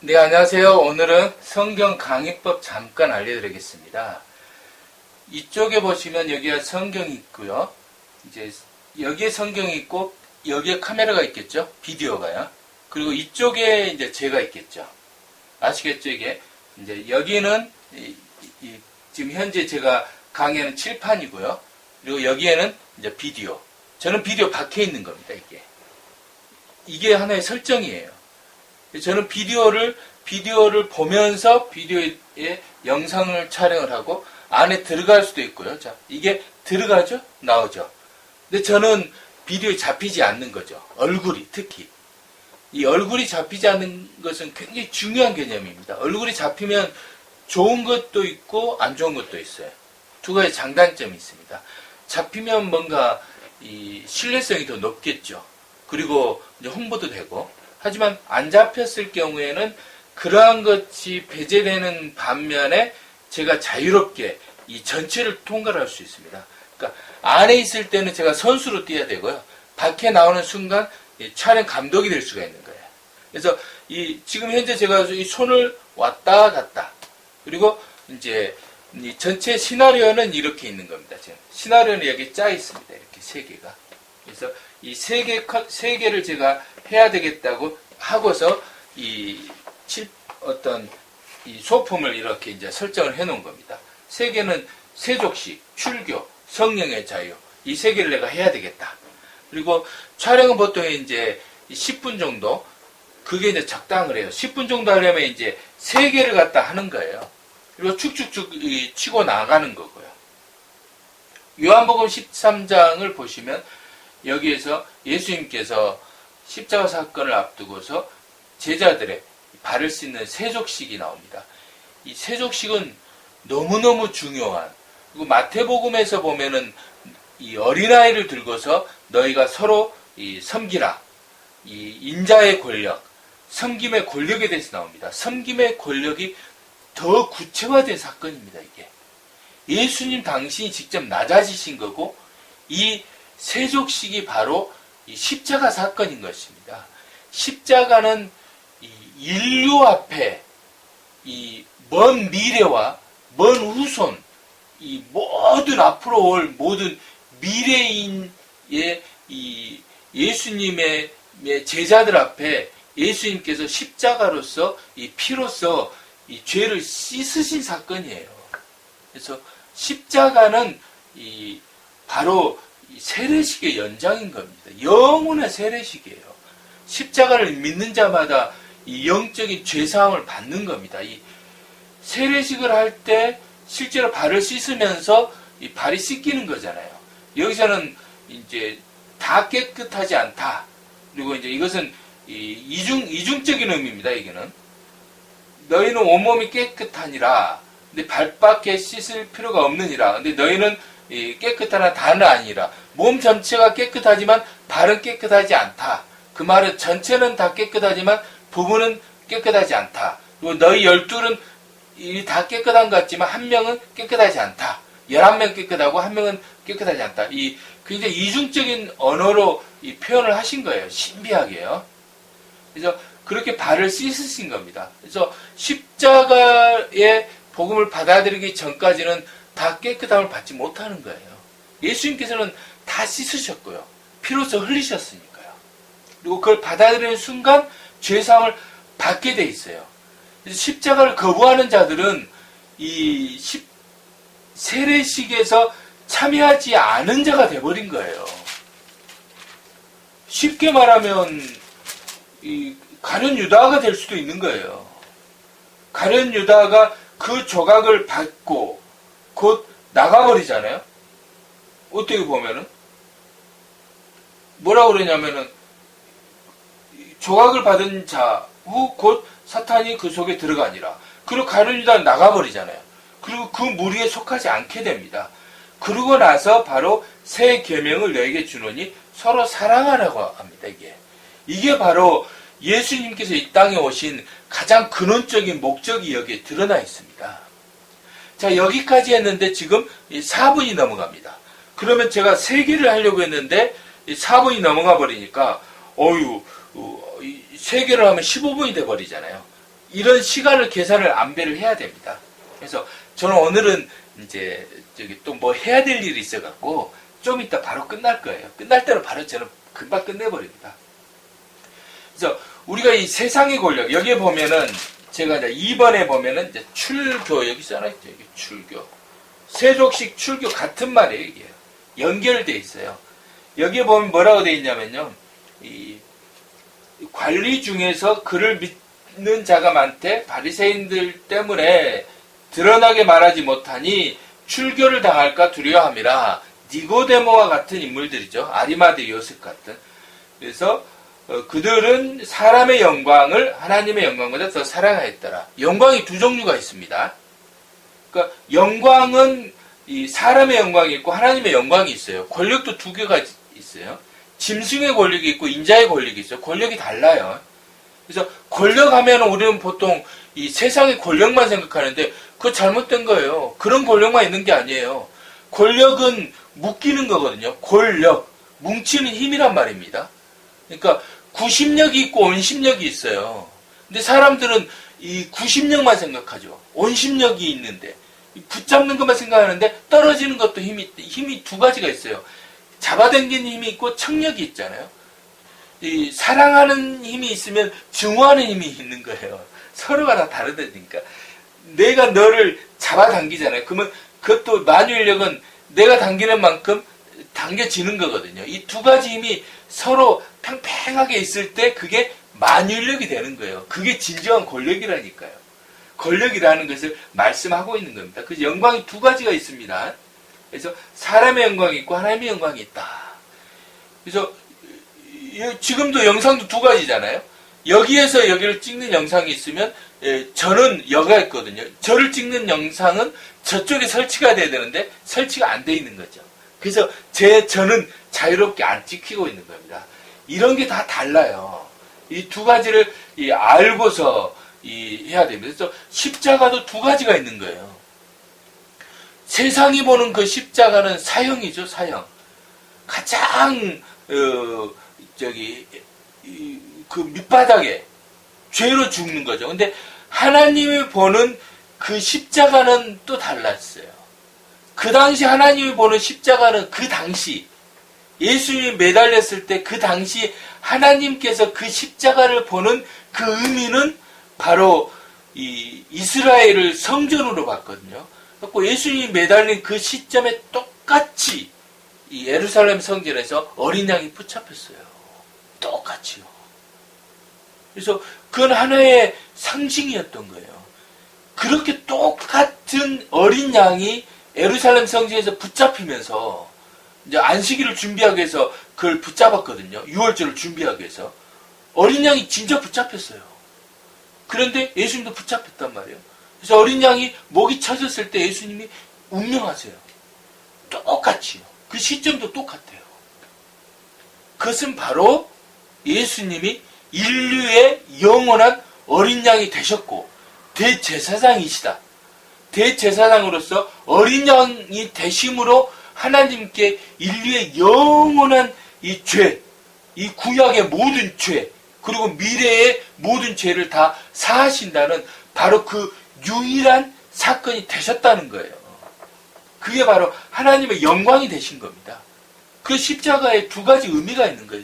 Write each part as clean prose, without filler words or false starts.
네, 안녕하세요. 오늘은 성경 강의법 잠깐 알려드리겠습니다. 이쪽에 보시면 여기가 성경이 있고요. 이제 여기에 성경이 있고 여기에 카메라가 있겠죠. 비디오가요. 그리고 이쪽에 이제 제가 있겠죠. 아시겠죠? 이게 이제 여기는 지금 현재 제가 강의하는 칠판이고요. 그리고 여기에는 이제 비디오. 저는 비디오 밖에 있는 겁니다. 이게 하나의 설정이에요. 저는 비디오를 보면서 비디오에 영상을 촬영을 하고 안에 들어갈 수도 있고요. 자, 이게 들어가죠? 나오죠? 근데 저는 비디오에 잡히지 않는 거죠. 얼굴이 특히. 이 얼굴이 잡히지 않는 것은 굉장히 중요한 개념입니다. 얼굴이 잡히면 좋은 것도 있고 안 좋은 것도 있어요. 두 가지 장단점이 있습니다. 잡히면 뭔가 이 신뢰성이 더 높겠죠. 그리고 이제 홍보도 되고. 하지만 안 잡혔을 경우에는 그러한 것이 배제되는 반면에 제가 자유롭게 이 전체를 통과할 수 있습니다. 그러니까 안에 있을 때는 제가 선수로 뛰어야 되고요. 밖에 나오는 순간 촬영 감독이 될 수가 있는 거예요. 그래서 지금 현재 제가 이 손을 왔다 갔다 그리고 이제 이 전체 시나리오는 이렇게 있는 겁니다. 시나리오는 여기 짜 있습니다. 이렇게 세 개가. 그래서 이 세 개를 제가 해야 되겠다고 하고서 이 소품을 이렇게 이제 설정을 해 놓은 겁니다. 세 개는 세족식, 출교, 성령의 자유. 이 세 개를 내가 해야 되겠다. 그리고 촬영은 보통 이제 10분 정도, 그게 이제 적당을 해요. 10분 정도 하려면 이제 세 개를 갖다 하는 거예요. 그리고 축축축 치고 나가는 거고요. 요한복음 13장을 보시면 여기에서 예수님께서 십자가 사건을 앞두고서 제자들의 발을 씻는 세족식이 나옵니다. 이 세족식은 너무너무 중요한, 그리고 마태복음에서 보면은 이 어린아이를 들고서 너희가 서로 섬기라. 이 인자의 권력, 섬김의 권력에 대해서 나옵니다. 섬김의 권력이 더 구체화된 사건입니다, 이게. 예수님 당신이 직접 낮아지신 거고, 이 세족식이 바로 이 십자가 사건인 것입니다. 십자가는 이 인류 앞에 이 먼 미래와 먼 후손, 이 모든 앞으로 올 모든 미래인의 이 예수님의 제자들 앞에 예수님께서 십자가로서 이 피로써 이 죄를 씻으신 사건이에요. 그래서 십자가는 바로 세례식의 연장인 겁니다. 영혼의 세례식이에요. 십자가를 믿는 자마다 이 영적인 죄사함을 받는 겁니다. 이 세례식을 할 때 실제로 발을 씻으면서 이 발이 씻기는 거잖아요. 여기서는 이제 다 깨끗하지 않다. 그리고 이제 이것은 이중적인 의미입니다. 이게는 너희는 온몸이 깨끗하니라. 근데 발밖에 씻을 필요가 없느니라. 근데 너희는 깨끗하나 다는 아니라. 몸 전체가 깨끗하지만 발은 깨끗하지 않다. 그 말은 전체는 다 깨끗하지만 부분은 깨끗하지 않다. 그리고 너희 12는 다 깨끗한 것 같지만 한 명은 깨끗하지 않다. 11명 깨끗하고 한 명은 깨끗하지 않다. 굉장히 이중적인 언어로 표현을 하신 거예요. 신비하게요. 그래서 그렇게 발을 씻으신 겁니다. 그래서 십자가의 복음을 받아들이기 전까지는 다 깨끗함을 받지 못하는 거예요. 예수님께서는 다 씻으셨고요. 피로써 흘리셨으니까요. 그리고 그걸 받아들이는 순간 죄사함을 받게 돼 있어요. 그래서 십자가를 거부하는 자들은 세례식에서 참여하지 않은 자가 돼버린 거예요. 쉽게 말하면 가룟 유다가 될 수도 있는 거예요. 가룟 유다가 그 조각을 받고 곧 나가버리잖아요. 어떻게 보면은 뭐라고 그러냐면은 조각을 받은 자 후 곧 사탄이 그 속에 들어가니라. 그리고 가룟 유다는 나가버리잖아요. 그리고 그 무리에 속하지 않게 됩니다. 그러고 나서 바로 새 계명을 너에게 주노니 서로 사랑하라고 합니다. 이게 바로 예수님께서 이 땅에 오신 가장 근원적인 목적이 여기에 드러나 있습니다. 자, 여기까지 했는데 지금 4분이 넘어갑니다. 그러면 제가 3개를 하려고 했는데 4분이 넘어가 버리니까 3개를 하면 15분이 돼 버리잖아요. 이런 시간을 계산을 안배를 해야 됩니다. 그래서 저는 오늘은 이제 저기 또 뭐 해야 될 일이 있어갖고 좀 이따 바로 끝날 거예요. 끝날 때는 바로 저는 금방 끝내버립니다. 그래서 우리가 이 세상의 권력, 여기에 보면은 제가 이제 2번에 보면은 이제 출교, 여기 써놨죠. 여기 출교. 세족식 출교 같은 말이에요, 이게. 연결되어 있어요. 여기에 보면 뭐라고 되어 있냐면요. 이 관리 중에서 그를 믿는 자가 많대 바리새인들 때문에 드러나게 말하지 못하니 출교를 당할까 두려워함이라. 니고데모와 같은 인물들이죠. 아리마대 요셉 같은. 그래서 그들은 사람의 영광을 하나님의 영광보다 더 사랑하였더라. 영광이 두 종류가 있습니다. 그러니까 영광은 이 사람의 영광이 있고 하나님의 영광이 있어요. 권력도 두 개가 있어요. 짐승의 권력이 있고 인자의 권력이 있어요. 권력이 달라요. 그래서 권력하면 우리는 보통 이 세상의 권력만 생각하는데 그거 잘못된 거예요. 그런 권력만 있는 게 아니에요. 권력은 묶이는 거거든요. 권력, 뭉치는 힘이란 말입니다. 그러니까 구심력이 있고 온심력이 있어요. 근데 사람들은 이 구심력만 생각하죠. 온심력이 있는데 붙잡는 것만 생각하는데 떨어지는 것도 힘이 두 가지가 있어요. 잡아당기는 힘이 있고 청력이 있잖아요. 이 사랑하는 힘이 있으면 증오하는 힘이 있는 거예요. 서로가 다 다르다니까. 내가 너를 잡아당기잖아요. 그러면 그것도 만유인력은 내가 당기는 만큼 당겨지는 거거든요. 이 두 가지 힘이 서로 팽팽하게 있을 때 그게 만유인력이 되는 거예요. 그게 진정한 권력이라니까요. 권력이라는 것을 말씀하고 있는 겁니다. 그래서 영광이 두 가지가 있습니다. 그래서 사람의 영광이 있고 하나님의 영광이 있다. 그래서 지금도 영상도 두 가지잖아요. 여기에서 여기를 찍는 영상이 있으면 저는 여가 있거든요. 저를 찍는 영상은 저쪽에 설치가 돼야 되는데 설치가 안 돼 있는 거죠. 그래서 저는 자유롭게 안 찍히고 있는 겁니다. 이런 게 다 달라요. 이 두 가지를 알고서 해야 됩니다. 그래서 십자가도 두 가지가 있는 거예요. 세상이 보는 그 십자가는 사형이죠, 사형. 가장 그 밑바닥에 죄로 죽는 거죠. 근데 하나님이 보는 그 십자가는 또 달랐어요. 그 당시 하나님이 보는 십자가는 그 당시 예수님이 매달렸을 때 그 당시 하나님께서 그 십자가를 보는 그 의미는 바로 이 이스라엘을 성전으로 봤거든요. 그래서 예수님이 매달린 그 시점에 똑같이 이 예루살렘 성전에서 어린 양이 붙잡혔어요. 똑같이요. 그래서 그건 하나의 상징이었던 거예요. 그렇게 똑같은 어린 양이 예루살렘 성전에서 붙잡히면서 이제 안식일을 준비하기 위해서 그걸 붙잡았거든요. 유월절을 준비하기 위해서. 어린 양이 진짜 붙잡혔어요. 그런데 예수님도 붙잡혔단 말이에요. 그래서 어린 양이 목이 쳐졌을 때 예수님이 운명하세요. 똑같이요. 그 시점도 똑같아요. 그것은 바로 예수님이 인류의 영원한 어린 양이 되셨고 대제사장이시다. 대제사장으로서 어린 양이 되심으로 하나님께 인류의 영원한 이 죄, 이 구약의 모든 죄, 그리고 미래의 모든 죄를 다 사하신다는 바로 그 유일한 사건이 되셨다는 거예요. 그게 바로 하나님의 영광이 되신 겁니다. 그 십자가에 두 가지 의미가 있는 거예요.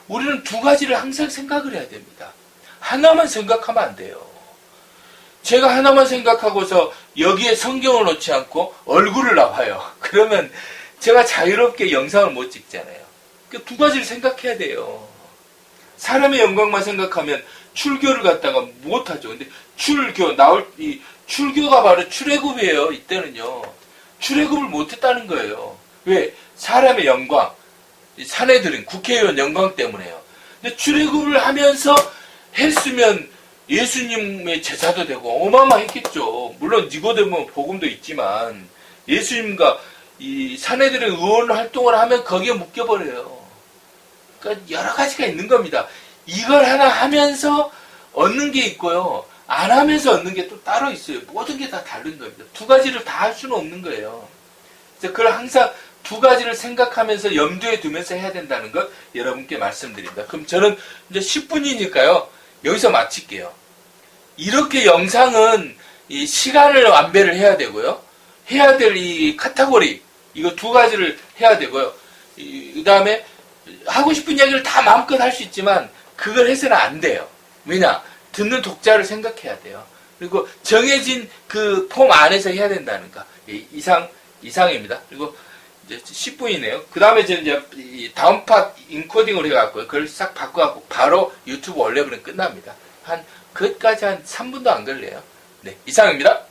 우리는 두 가지를 항상 생각을 해야 됩니다. 하나만 생각하면 안 돼요. 제가 하나만 생각하고서 여기에 성경을 놓지 않고 얼굴을 나와요. 그러면 제가 자유롭게 영상을 못 찍잖아요. 그 두 가지를 생각해야 돼요. 사람의 영광만 생각하면 출교를 갖다가 못하죠. 근데 출교가 바로 출애굽이에요. 이때는요. 출애굽을 못했다는 거예요. 왜? 사람의 영광, 사내들은 국회의원 영광 때문에요. 근데 출애굽을 하면서 했으면 예수님의 제사도 되고 어마어마했겠죠. 물론 니고데모 복음도 있지만 예수님과 이 사내들의 의원 활동을 하면 거기에 묶여버려요. 그러니까 여러 가지가 있는 겁니다. 이걸 하나 하면서 얻는 게 있고요. 안 하면서 얻는 게 또 따로 있어요. 모든 게 다 다른 겁니다. 두 가지를 다 할 수는 없는 거예요. 그래서 그걸 항상 두 가지를 생각하면서 염두에 두면서 해야 된다는 것 여러분께 말씀드립니다. 그럼 저는 이제 10분이니까요. 여기서 마칠게요. 이렇게 영상은 이 시간을 완배를 해야 되고요. 해야 될 이 카테고리, 이거 두 가지를 해야 되고요. 그 다음에 하고 싶은 이야기를 다 마음껏 할 수 있지만 그걸 해서는 안 돼요. 왜냐? 듣는 독자를 생각해야 돼요. 그리고 정해진 그 폼 안에서 해야 된다는가. 이상입니다. 그리고 이제 10분이네요. 그 다음에 저는 이제 이 다음 팟 인코딩을 해갖고 그걸 싹 바꿔갖고 바로 유튜브 올려버리면 끝납니다. 그것까지 한 3분도 안 걸려요. 네, 이상입니다.